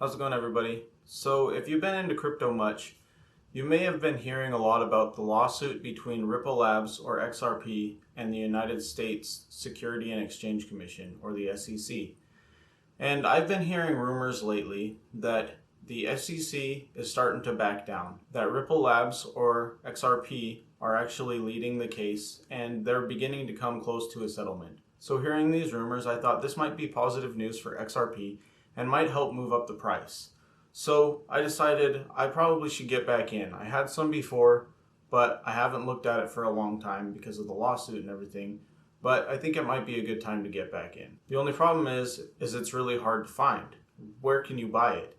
How's it going, everybody? So if you've been into crypto much, you may have been hearing a lot about the lawsuit between Ripple Labs, or XRP, and the United States Securities and Exchange Commission, or the SEC. And I've been hearing rumors lately that the SEC is starting to back down, that Ripple Labs, or XRP, are actually leading the case, and they're beginning to come close to a settlement. So hearing these rumors, I thought this might be positive news for XRP and might help move up the price. So I decided I probably should get back in. I had some before, but I haven't looked at it for a long time because of the lawsuit and everything. But I think it might be a good time to get back in. The only problem is it's really hard to find. Where can you buy it?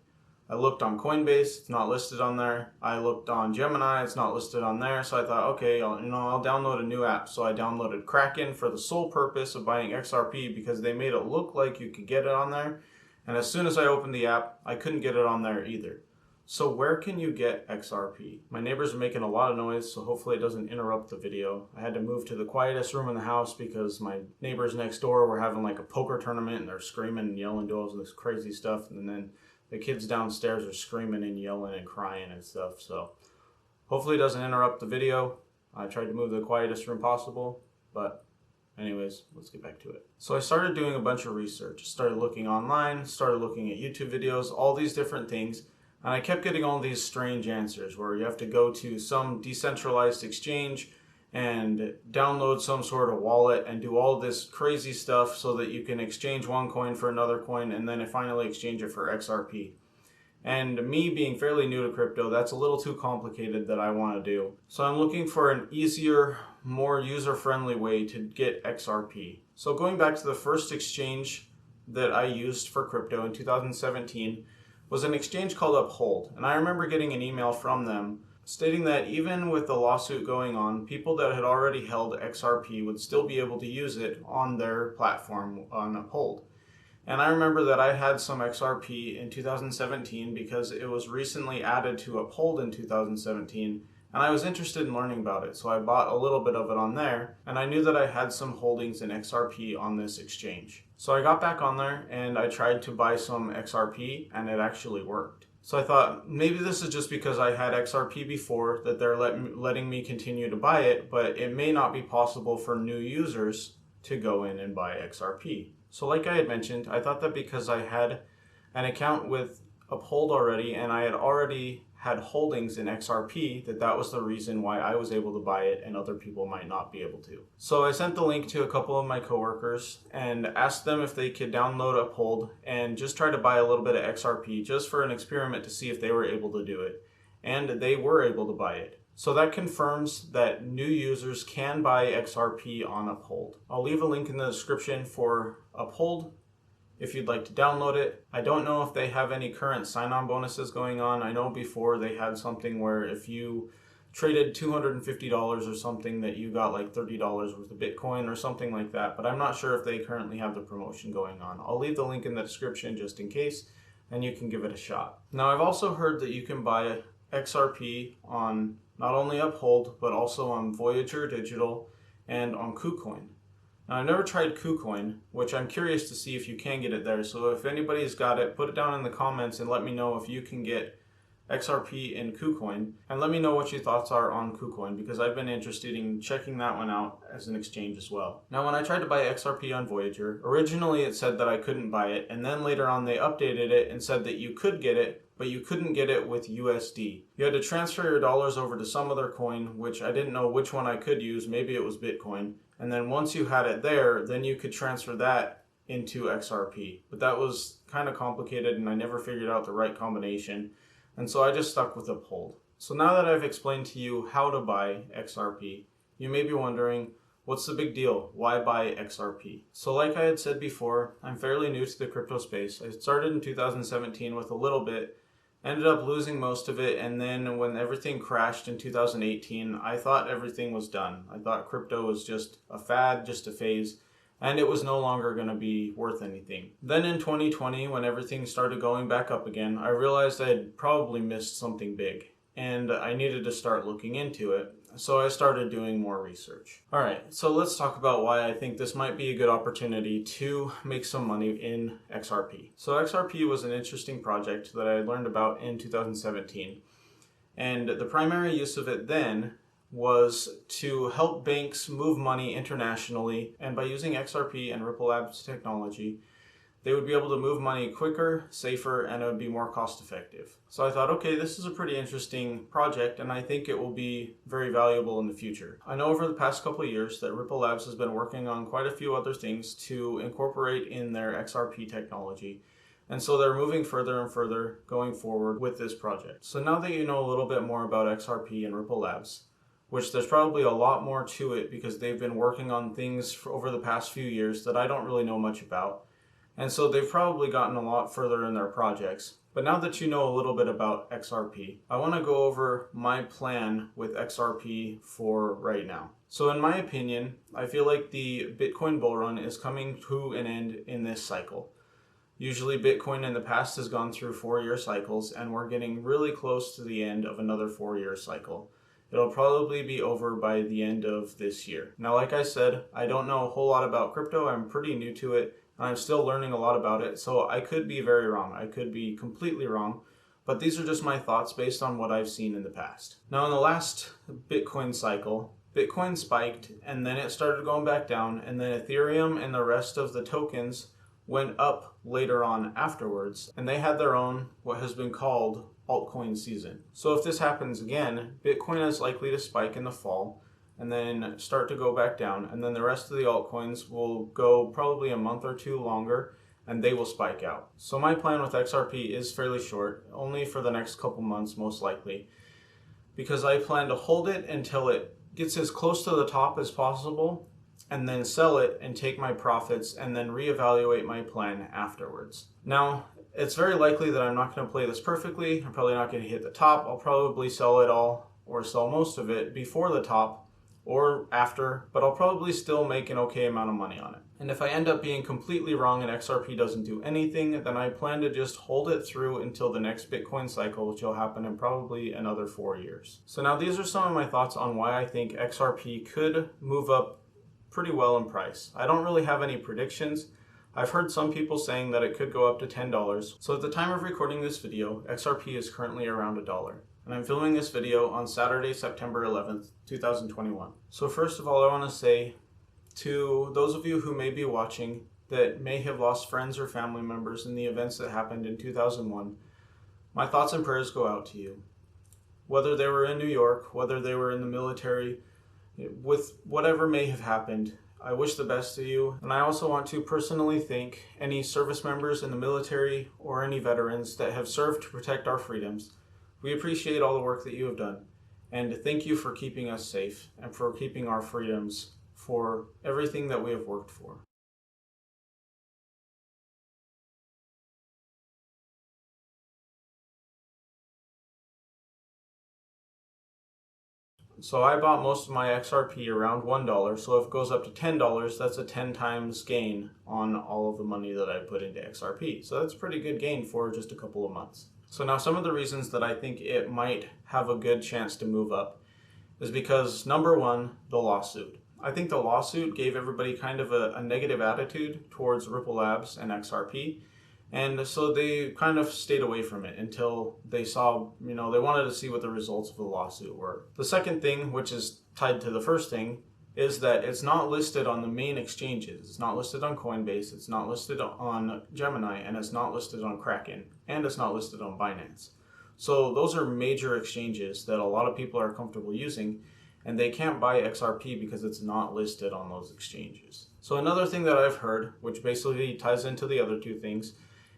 I looked on Coinbase, it's not listed on there. I looked on Gemini, it's not listed on there. So I thought, okay, I'll download a new app. So I downloaded Kraken for the sole purpose of buying XRP because they made it look like you could get it on there. And as soon as I opened the app, I couldn't get it on there either. So where can you get XRP? My neighbors are making a lot of noise, so hopefully it doesn't interrupt the video. I had to move to the quietest room in the house because my neighbors next door were having like a poker tournament and they're screaming and yelling, doing all this crazy stuff. And then the kids downstairs are screaming and yelling and crying and stuff. So hopefully it doesn't interrupt the video. I tried to move to the quietest room possible, but anyways, let's get back to it. So I started doing a bunch of research. Started looking online, started looking at YouTube videos, all these different things. And I kept getting all these strange answers where you have to go to some decentralized exchange and download some sort of wallet and do all this crazy stuff so that you can exchange one coin for another coin and then finally exchange it for XRP. And me being fairly new to crypto, that's a little too complicated that I want to do. So I'm looking for an easier, more user-friendly way to get XRP. So going back to the first exchange that I used for crypto in 2017 was an exchange called Uphold. And I remember getting an email from them stating that even with the lawsuit going on, people that had already held XRP would still be able to use it on their platform on Uphold. And I remember that I had some XRP in 2017 because it was recently added to Uphold in 2017, and I was interested in learning about it. So I bought a little bit of it on there, and I knew that I had some holdings in XRP on this exchange. So I got back on there and I tried to buy some XRP, and it actually worked. So I thought maybe this is just because I had XRP before that they're letting me continue to buy it, but it may not be possible for new users to go in and buy XRP. So like I had mentioned, I thought that because I had an account with Uphold already and I had already had holdings in XRP, that was the reason why I was able to buy it and other people might not be able to. So I sent the link to a couple of my coworkers and asked them if they could download Uphold and just try to buy a little bit of XRP just for an experiment to see if they were able to do it. And they were able to buy it. So that confirms that new users can buy XRP on Uphold. I'll leave a link in the description for Uphold if you'd like to download it. I don't know if they have any current sign-on bonuses going on. I know before they had something where if you traded $250 or something that you got like $30 worth of Bitcoin or something like that, but I'm not sure if they currently have the promotion going on. I'll leave the link in the description just in case, and you can give it a shot. Now I've also heard that you can buy XRP on not only Uphold, but also on Voyager Digital and on KuCoin. Now, I've never tried KuCoin, which I'm curious to see if you can get it there. So if anybody's got it, put it down in the comments and let me know if you can get XRP in KuCoin. And let me know what your thoughts are on KuCoin, because I've been interested in checking that one out as an exchange as well. Now, when I tried to buy XRP on Voyager, originally it said that I couldn't buy it. And then later on they updated it and said that you could get it, but you couldn't get it with USD. You had to transfer your dollars over to some other coin, which I didn't know which one I could use. Maybe it was Bitcoin. And then once you had it there, then you could transfer that into XRP. But that was kind of complicated and I never figured out the right combination. And so I just stuck with Uphold. So now that I've explained to you how to buy XRP, you may be wondering, what's the big deal? Why buy XRP? So like I had said before, I'm fairly new to the crypto space. I started in 2017 with a little bit, ended up losing most of it, and then when everything crashed in 2018, I thought everything was done. I thought crypto was just a fad, just a phase, and it was no longer going to be worth anything. Then in 2020, when everything started going back up again, I realized I had probably missed something big. and I needed to start looking into it. So I started doing more research. All right, so let's talk about why I think this might be a good opportunity to make some money in XRP. So XRP was an interesting project that I learned about in 2017. And the primary use of it then was to help banks move money internationally. And by using XRP and Ripple Labs technology, they would be able to move money quicker, safer, and it would be more cost effective. So I thought, okay, this is a pretty interesting project, and I think it will be very valuable in the future. I know over the past couple of years that Ripple Labs has been working on quite a few other things to incorporate in their XRP technology. And so they're moving further and further going forward with this project. So now that you know a little bit more about XRP and Ripple Labs, which there's probably a lot more to it because they've been working on things over the past few years that I don't really know much about. And so they've probably gotten a lot further in their projects. But now that you know a little bit about XRP, I want to go over my plan with XRP for right now. So in my opinion, I feel like the Bitcoin bull run is coming to an end in this cycle. Usually Bitcoin in the past has gone through 4-year cycles, and we're getting really close to the end of another 4-year cycle. It'll probably be over by the end of this year. Now, like I said, I don't know a whole lot about crypto. I'm pretty new to it. I'm still learning a lot about it, so I could be very wrong. I could be completely wrong, but these are just my thoughts based on what I've seen in the past. Now, in the last Bitcoin cycle, Bitcoin spiked, and then it started going back down, and then Ethereum and the rest of the tokens went up later on afterwards, and they had their own, what has been called, altcoin season. So if this happens again, Bitcoin is likely to spike in the fall, and then start to go back down, and then the rest of the altcoins will go probably a month or two longer, and they will spike out. So my plan with XRP is fairly short, only for the next couple months most likely, because I plan to hold it until it gets as close to the top as possible, and then sell it and take my profits, and then reevaluate my plan afterwards. Now, it's very likely that I'm not going to play this perfectly. I'm probably not going to hit the top. I'll probably sell it all or sell most of it before the top or after, but I'll probably still make an okay amount of money on it. And if I end up being completely wrong and XRP doesn't do anything, then I plan to just hold it through until the next Bitcoin cycle, which will happen in probably another 4 years. So now these are some of my thoughts on why I think XRP could move up pretty well in price. I don't really have any predictions. I've heard some people saying that it could go up to $10. So at the time of recording this video, XRP is currently around $1. And I'm filming this video on Saturday, September 11th, 2021. So first of all, I want to say to those of you who may be watching that may have lost friends or family members in the events that happened in 2001, my thoughts and prayers go out to you. Whether they were in New York, whether they were in the military, with whatever may have happened, I wish the best to you. And I also want to personally thank any service members in the military or any veterans that have served to protect our freedoms. We appreciate all the work that you have done, and thank you for keeping us safe and for keeping our freedoms, for everything that we have worked for. So I bought most of my XRP around $1, so if it goes up to $10, that's a 10 times gain on all of the money that I put into XRP. So that's a pretty good gain for just a couple of months. So now some of the reasons that I think it might have a good chance to move up is because, number one, the lawsuit. I think the lawsuit gave everybody kind of a negative attitude towards Ripple Labs and XRP. And so they kind of stayed away from it until they saw, they wanted to see what the results of the lawsuit were. The second thing, which is tied to the first thing, is that it's not listed on the main exchanges. It's not listed on Coinbase, it's not listed on Gemini, and it's not listed on Kraken, and it's not listed on Binance. So those are major exchanges that a lot of people are comfortable using, and they can't buy XRP because it's not listed on those exchanges. So another thing that I've heard, which basically ties into the other two things,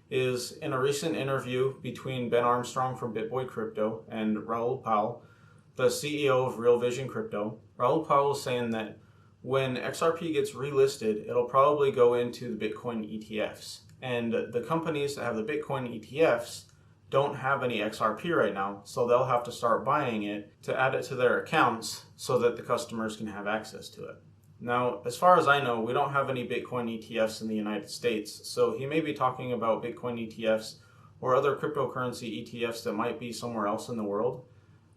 is in a recent interview between Ben Armstrong from BitBoy Crypto and Raoul Pal, the CEO of Real Vision Crypto, Raoul Pal was saying that when XRP gets relisted, it'll probably go into the Bitcoin ETFs. And the companies that have the Bitcoin ETFs don't have any XRP right now, so they'll have to start buying it to add it to their accounts so that the customers can have access to it. Now, as far as I know, we don't have any Bitcoin ETFs in the United States, so he may be talking about Bitcoin ETFs or other cryptocurrency ETFs that might be somewhere else in the world.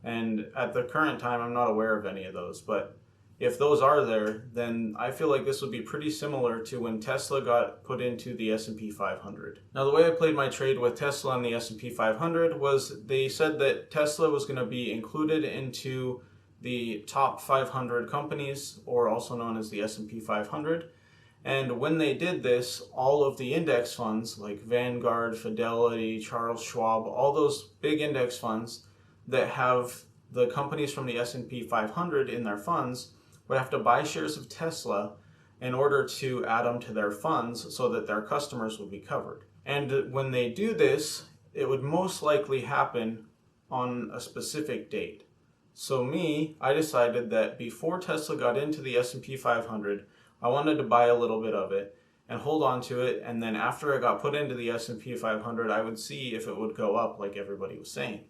And at the current time, I'm not aware of any of those. But if those are there, then I feel like this would be pretty similar to when Tesla got put into the S&P 500. Now, the way I played my trade with Tesla and the S&P 500 was they said that Tesla was going to be included into the top 500 companies, or also known as the S&P 500. And when they did this, all of the index funds like Vanguard, Fidelity, Charles Schwab, all those big index funds that have the companies from the S&P 500 in their funds would have to buy shares of Tesla in order to add them to their funds so that their customers would be covered. And when they do this, it would most likely happen on a specific date. So I decided that before Tesla got into the S&P 500, I wanted to buy a little bit of it and hold on to it, and then after it got put into the S&P 500, I would see if it would go up like everybody was saying.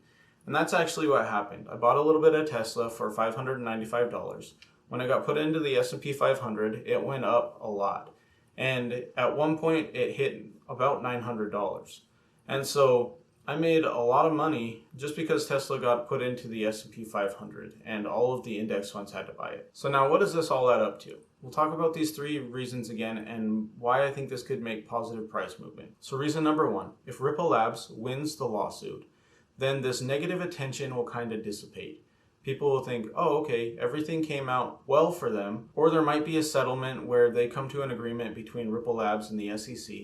And that's actually what happened. I bought a little bit of Tesla for $595. When it got put into the S&P 500, it went up a lot. And at one point, it hit about $900. And so I made a lot of money just because Tesla got put into the S&P 500 and all of the index funds had to buy it. So now what does this all add up to? We'll talk about these three reasons again and why I think this could make positive price movement. So reason number one, if Ripple Labs wins the lawsuit, then this negative attention will kind of dissipate. People will think, oh, okay, everything came out well for them, or there might be a settlement where they come to an agreement between Ripple Labs and the SEC,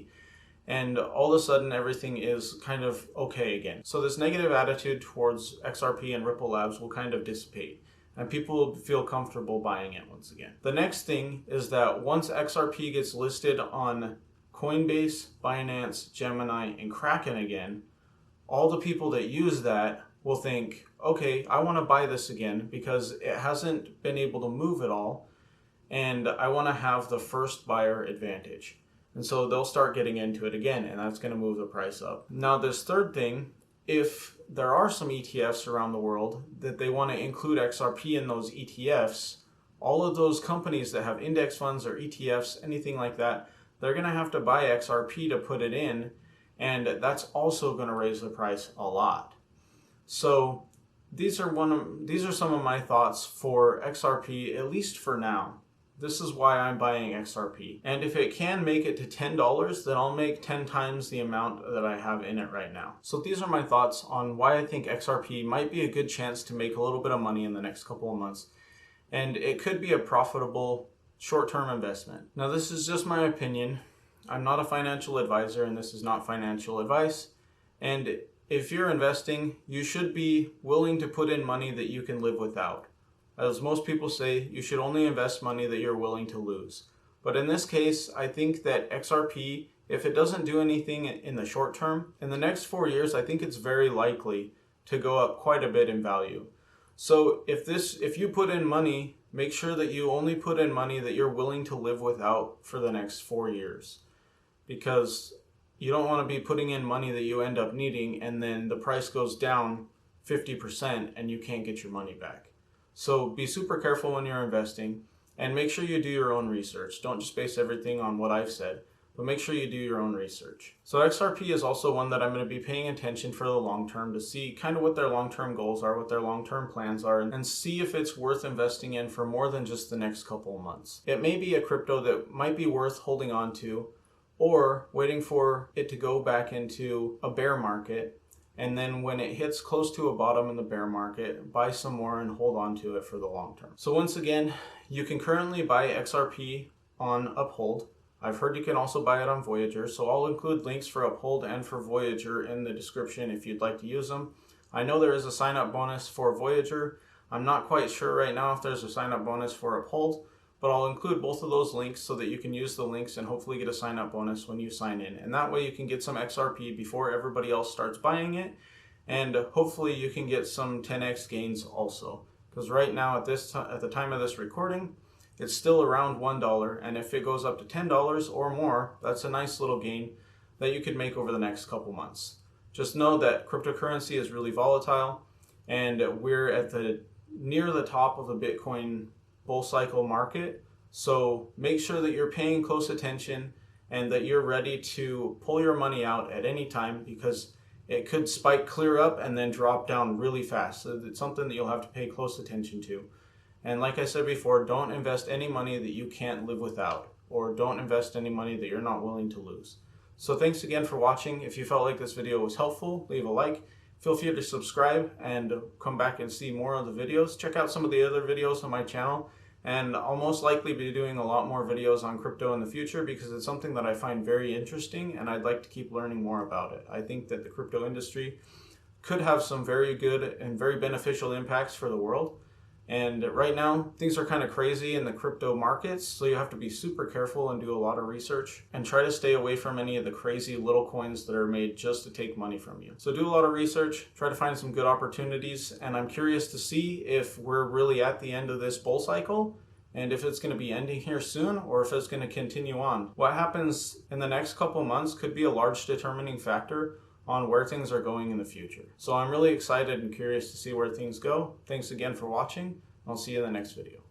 and all of a sudden everything is kind of okay again. So this negative attitude towards XRP and Ripple Labs will kind of dissipate, and people will feel comfortable buying it once again. The next thing is that once XRP gets listed on Coinbase, Binance, Gemini, and Kraken again, all the people that use that will think, okay, I want to buy this again because it hasn't been able to move at all, and I want to have the first buyer advantage. And so they'll start getting into it again, and that's going to move the price up. Now, this third thing, if there are some ETFs around the world that they want to include XRP in those ETFs, all of those companies that have index funds or ETFs, anything like that, they're going to have to buy XRP to put it in, and that's also going to raise the price a lot. So these are some of my thoughts for XRP, at least for now. This is why I'm buying XRP. And if it can make it to $10, then I'll make 10 times the amount that I have in it right now. So these are my thoughts on why I think XRP might be a good chance to make a little bit of money in the next couple of months. And it could be a profitable short-term investment. Now, this is just my opinion. I'm not a financial advisor, and this is not financial advice. And if you're investing, you should be willing to put in money that you can live without. As most people say, you should only invest money that you're willing to lose. But in this case, I think that XRP, if it doesn't do anything in the short term, in the next 4 years, I think it's very likely to go up quite a bit in value. So if you put in money, make sure that you only put in money that you're willing to live without for the next 4 years. Because you don't want to be putting in money that you end up needing and then the price goes down 50% and you can't get your money back. So be super careful when you're investing and make sure you do your own research. Don't just base everything on what I've said, but make sure you do your own research. So XRP is also one that I'm going to be paying attention for the long term to see kind of what their long-term goals are, what their long-term plans are, and see if it's worth investing in for more than just the next couple of months. It may be a crypto that might be worth holding on to, or waiting for it to go back into a bear market, and then when it hits close to a bottom in the bear market, buy some more and hold on to it for the long term. So once again, you can currently buy XRP on Uphold. I've heard you can also buy it on Voyager, so I'll include links for Uphold and for Voyager in the description if you'd like to use them. I know there is a sign-up bonus for Voyager. I'm not quite sure right now if there's a sign-up bonus for Uphold, but I'll include both of those links so that you can use the links and hopefully get a sign-up bonus when you sign in. And that way you can get some XRP before everybody else starts buying it, and hopefully you can get some 10x gains also. Because right now at the time of this recording, it's still around $1, and if it goes up to $10 or more, that's a nice little gain that you could make over the next couple months. Just know that cryptocurrency is really volatile, and we're at near the top of the Bitcoin bull cycle market. So make sure that you're paying close attention and that you're ready to pull your money out at any time, because it could spike clear up and then drop down really fast. So it's something that you'll have to pay close attention to. And like I said before, don't invest any money that you can't live without, or don't invest any money that you're not willing to lose. So thanks again for watching. If you felt like this video was helpful, leave a like. Feel free to subscribe and come back and see more of the videos. Check out some of the other videos on my channel. And I'll most likely be doing a lot more videos on crypto in the future because it's something that I find very interesting and I'd like to keep learning more about it. I think that the crypto industry could have some very good and very beneficial impacts for the world. And right now, things are kind of crazy in the crypto markets, so you have to be super careful and do a lot of research and try to stay away from any of the crazy little coins that are made just to take money from you. So do a lot of research, try to find some good opportunities, and I'm curious to see if we're really at the end of this bull cycle and if it's going to be ending here soon or if it's going to continue on. What happens in the next couple months could be a large determining factor on where things are going in the future. So I'm really excited and curious to see where things go. Thanks again for watching. I'll see you in the next video.